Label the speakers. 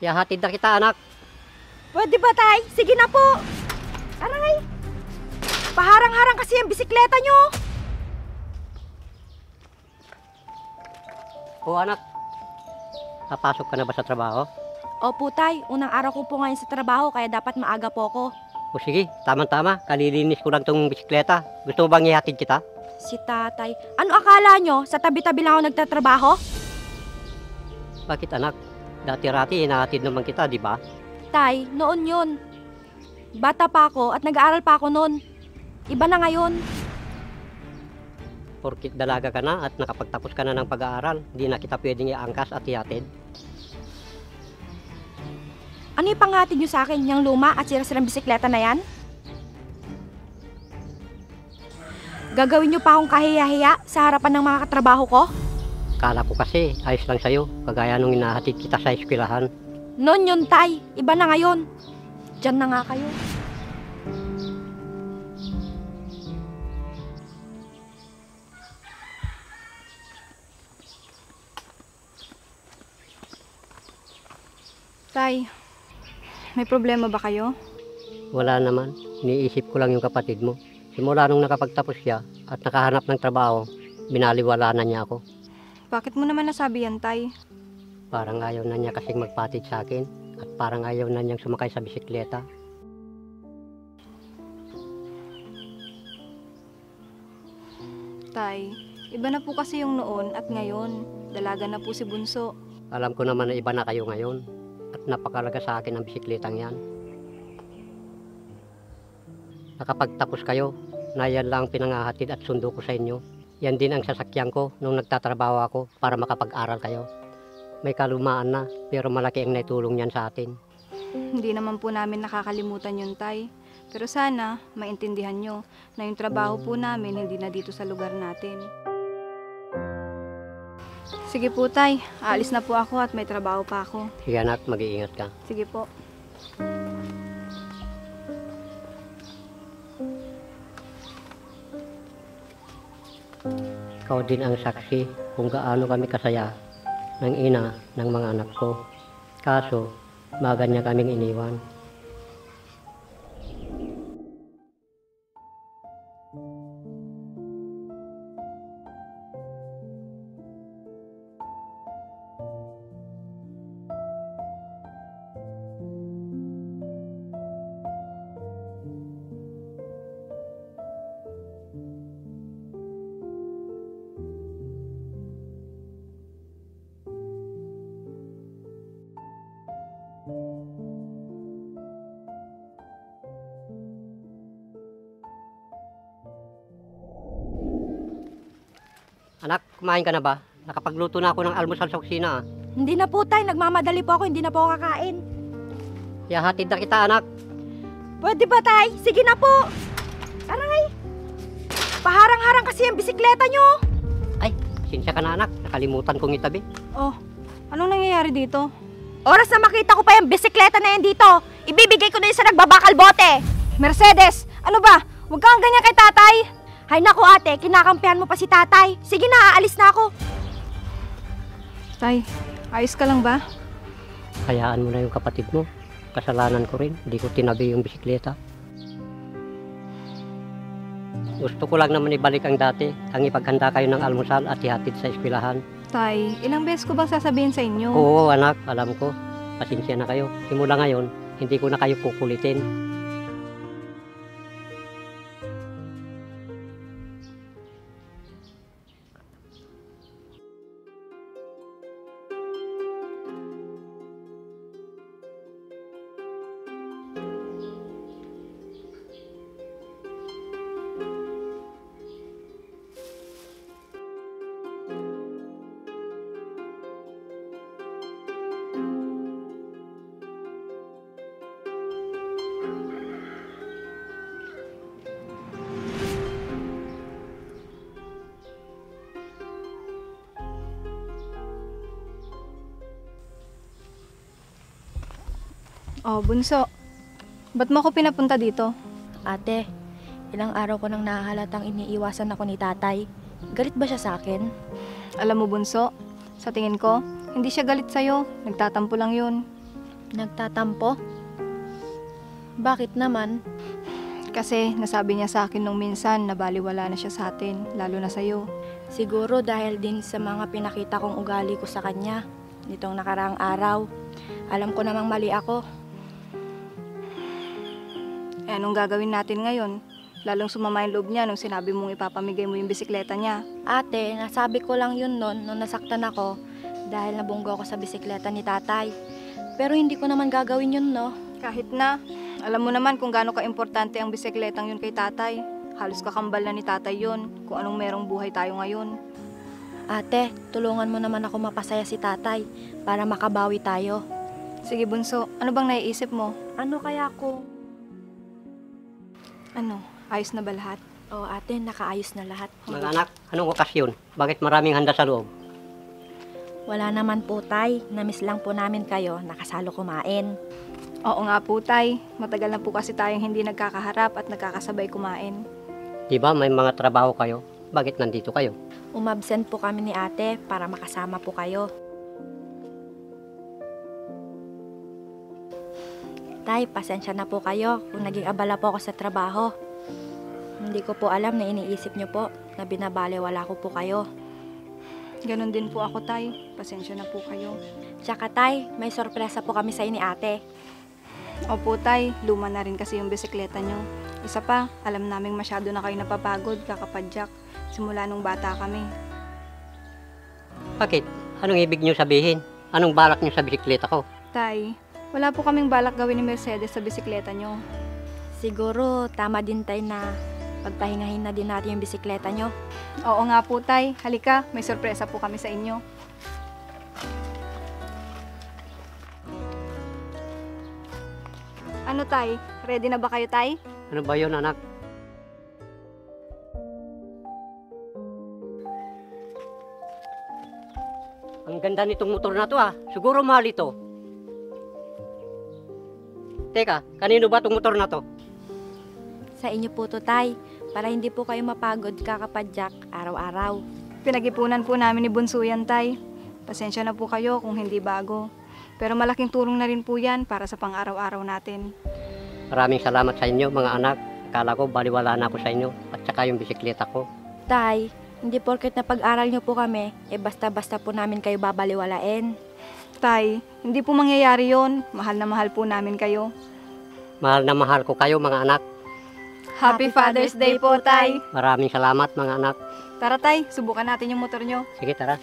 Speaker 1: Ihahatid na kita, anak.
Speaker 2: Pwede ba, tay? Sige na po. Aray! Paharang-harang kasi ang bisikleta nyo.
Speaker 1: O anak, papasok ka na ba sa trabaho?
Speaker 2: Opo, tay. Unang araw ko po ngayon sa trabaho, kaya dapat maaga po ako.
Speaker 1: O sige, tama-tama. Kalilinis ko lang tong bisikleta. Gusto mo bang ihatid kita?
Speaker 2: Si tatay. Ano akala nyo? Sa tabi-tabi lang ako nagtatrabaho?
Speaker 1: Bakit anak? Dati-rati, hinahatid naman kita, di ba?
Speaker 2: Tay, noon yun. Bata pa ako at nag-aaral pa ako noon. Iba na ngayon.
Speaker 1: Porkit dalaga ka na at nakapagtapos ka na ng pag-aaral, di na kita pwedeng iangkas at ihatid.
Speaker 2: Ano yung panghatid nyo sa akin? Yung luma at sira-sirang bisikleta na yan? Gagawin nyo pa akong kahiya-hiya sa harapan ng mga katrabaho ko?
Speaker 1: Kala ko kasi, ayos lang sa'yo, kagaya nung hinahatid kita sa eskwelahan.
Speaker 2: Noon yun, tay. Iba na ngayon. Diyan na nga kayo. Tay, may problema ba kayo?
Speaker 1: Wala naman, iniisip ko lang yung kapatid mo. Simula nung nakapagtapos siya at nakahanap ng trabaho, binaliwala na niya ako.
Speaker 2: Bakit mo naman nasabi yan, tay?
Speaker 1: Parang ayaw na niya kasing magpatid sa akin at parang ayaw na niyang sumakay sa bisikleta.
Speaker 2: Tay, iba na po kasi yung noon at ngayon. Dalaga na po si Bunso.
Speaker 1: Alam ko naman na iba na kayo ngayon at napakalaga sa akin ang bisikletang yan. Nakapagtapos kayo, na yan lang pinangahatid at sundo ko sa inyo. Yan din ang sasakyan ko nung nagtatrabaho ako para makapag-aral kayo. May kalumaan na, pero malaki ang naitulong yan sa atin.
Speaker 2: Hindi naman po namin nakakalimutan yun, tay. Pero sana, maintindihan nyo na yung trabaho po namin hindi na dito sa lugar natin. Sige po, tay. Aalis na po ako at may trabaho pa ako.
Speaker 1: Sige anak, mag-iingat ka.
Speaker 2: Sige po.
Speaker 1: Ikaw din ang saksi kung gaano kami kasaya ng ina ng mga anak ko. Kaso, maga niya kaming iniwan. Anak, kumain ka na ba? Nakapagluto na ako ng almusal sa kusina.
Speaker 2: Hindi na po, tay. Nagmamadali po ako. Hindi na po ako kakain.
Speaker 1: Ihahatid na kita, anak.
Speaker 2: Pwede ba, tay? Sige na po. Aray! Paharang-harang kasi ang bisikleta nyo.
Speaker 1: Ay, sinsya ka na, anak. Nakalimutan kong itabi.
Speaker 2: Oh, anong nangyayari dito? Oras na makita ko pa yung bisikleta na yan dito. Ibibigay ko na yun sa nagbabakal bote. Mercedes, ano ba? Huwag kang ganyan kay tatay. Hay naku ate, kinakampihan mo pa si tatay. Sige na, aalis na ako. Tay, ayos ka lang ba?
Speaker 1: Hayaan mo na yung kapatid mo. Kasalanan ko rin. Hindi ko tinabi yung bisikleta. Gusto ko lang naman ibalik ang dati. Ang ipaghanda kayo ng almusal at ihatid sa eskwelahan.
Speaker 2: Tay, ilang beses ko bang sasabihin sa inyo?
Speaker 1: Oo anak, alam ko. Pasensya na kayo. Simula ngayon, hindi ko na kayo kukulitin.
Speaker 2: Oh, Bunso. Ba't mo ako pinapunta dito?
Speaker 3: Ate, ilang araw ko nang nahahalatang iniiwasan ako ni tatay. Galit ba siya sa akin?
Speaker 2: Alam mo, Bunso, sa tingin ko, hindi siya galit sa'yo. Nagtatampo lang yun.
Speaker 3: Nagtatampo? Bakit naman?
Speaker 2: Kasi nasabi niya sa akin nung minsan na baliwala na siya sa atin, lalo na sa'yo.
Speaker 3: Siguro dahil din sa mga pinakita kong ugali ko sa kanya nitong nakaraang araw. Alam ko namang mali ako.
Speaker 2: Eh, anong gagawin natin ngayon? Lalong sumama yung loob niya nung sinabi mong ipapamigay mo yung bisikleta niya.
Speaker 3: Ate, nasabi ko lang yun noon nung nasaktan ako dahil nabunggo ako sa bisikleta ni tatay. Pero hindi ko naman gagawin yun, no?
Speaker 2: Kahit na, alam mo naman kung gaano ka-importante ang bisikletang yun kay tatay. Halos kakambal na ni tatay yun kung anong merong buhay tayo ngayon.
Speaker 3: Ate, tulungan mo naman ako mapasaya si tatay para makabawi tayo.
Speaker 2: Sige bunso, ano bang naiisip mo?
Speaker 3: Ano kaya kung...
Speaker 2: Ano, ayos na ba lahat?
Speaker 3: Oh, ate, nakaayos na lahat.
Speaker 1: Mga anak, anong okasyon? Bakit maraming handa sa loob?
Speaker 3: Wala naman po, tay. Namiss lang po namin kayo. Nakasalo kumain.
Speaker 2: Oo nga po tay, matagal na po kasi tayong hindi nagkakaharap at nagkakasabay kumain.
Speaker 1: Di ba may mga trabaho kayo? Bakit nandito kayo?
Speaker 3: Umabsent po kami ni ate para makasama po kayo. Tay, pasensya na po kayo kung naging abala po ako sa trabaho. Hindi ko po alam na iniisip niyo po na binabalewala ko po kayo.
Speaker 2: Ganon din po ako tay, pasensya na po kayo.
Speaker 3: Tsaka tay, may sorpresa po kami sa ni ate.
Speaker 2: Opo tay, luma na rin kasi yung bisikleta nyo. Isa pa, alam naming masyado na kayo napapagod, kakapadyak, simula nung bata kami.
Speaker 1: Bakit? Anong ibig niyo sabihin? Anong balak niyo sa bisikleta ko?
Speaker 2: Tay, wala po kaming balak gawin ni Mercedes sa bisikleta nyo.
Speaker 3: Siguro tama din tay na pagpahingahin na din natin yung bisikleta nyo.
Speaker 2: Oo nga po tay, halika, may sorpresa po kami sa inyo. Ano tay, ready na ba kayo tay?
Speaker 1: Ano ba yun, anak? Ang ganda nitong motor na to, ah. Siguro mahal ito. Teka, kanino ba itong motor na to?
Speaker 3: Sa inyo po to tay, para hindi po kayo mapagod kakapadyak araw-araw.
Speaker 2: Pinag-ipunan po namin ni Bunso yan tay. Pasensya na po kayo kung hindi bago. Pero malaking tulong na rin po yan para sa pang-araw-araw natin.
Speaker 1: Maraming salamat sa inyo, mga anak. Akala ko baliwala na ako sa inyo at saka yung bisikleta ko.
Speaker 3: Tay, hindi porket napag-aral nyo po kami, basta-basta po namin kayo babaliwalain.
Speaker 2: Tay, hindi po mangyayari yon. Mahal na mahal po namin kayo.
Speaker 1: Mahal na mahal ko kayo, mga anak.
Speaker 2: Happy Father's Day po tay.
Speaker 1: Maraming salamat, mga anak.
Speaker 2: Tara tay, subukan natin yung motor nyo.
Speaker 1: Sige, tara.